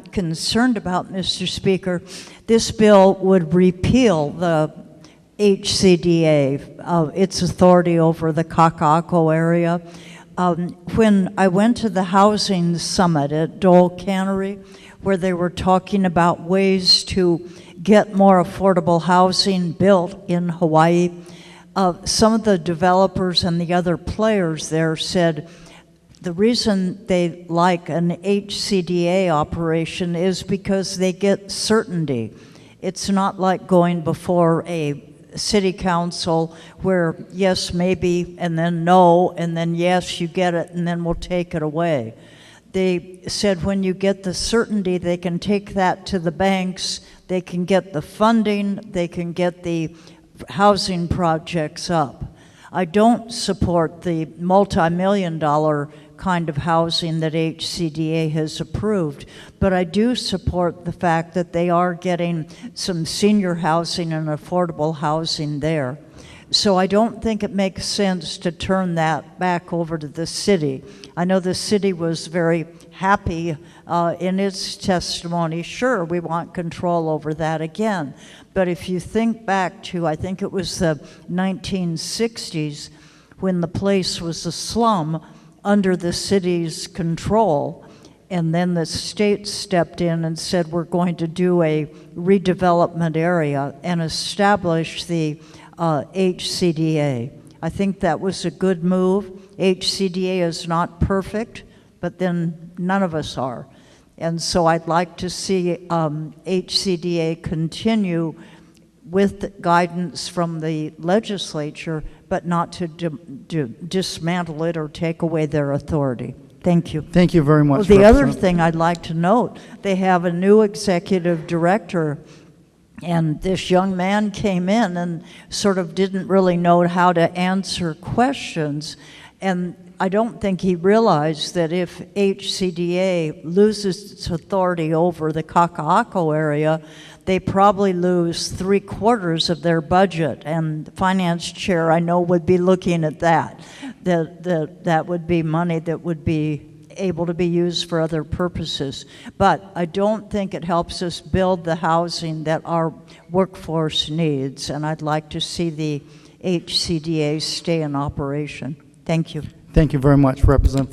concerned about, Mr. Speaker. This bill would repeal the HCDA, its authority over the Kakaako area. When I went to the housing summit at Dole Cannery, where they were talking about ways to get more affordable housing built in Hawaii, some of the developers and the other players there said the reason they like an HCDA operation is because they get certainty. It's not like going before a city council where yes, maybe, and then no, and then yes, you get it, and then we'll take it away. They said when you get the certainty, they can take that to the banks, they can get the funding, they can get the housing projects up. I don't support the multi-million-dollar kind of housing that HCDA has approved, but I do support the fact that they are getting some senior housing and affordable housing there. So I don't think it makes sense to turn that back over to the city. I know the city was very happy in its testimony. Sure, we want control over that again. But if you think back to, I think it was the 1960s, when the place was a slum under the city's control, and then the state stepped in and said, we're going to do a redevelopment area and establish the HCDA. I think that was a good move. HCDA is not perfect, but then none of us are. And so I'd like to see HCDA continue with guidance from the legislature, but not to dismantle it or take away their authority. Thank you. Thank you very much. Well, the other thing I'd like to note, they have a new executive director, and this young man came in and sort of didn't really know how to answer questions. And I don't think he realized that if HCDA loses its authority over the Kakaako area, they probably lose 3/4 of their budget. And the finance chair, I know, would be looking at that. That would be money that would be able to be used for other purposes. But I don't think it helps us build the housing that our workforce needs. And I'd like to see the HCDA stay in operation. Thank you. Thank you very much, Representative.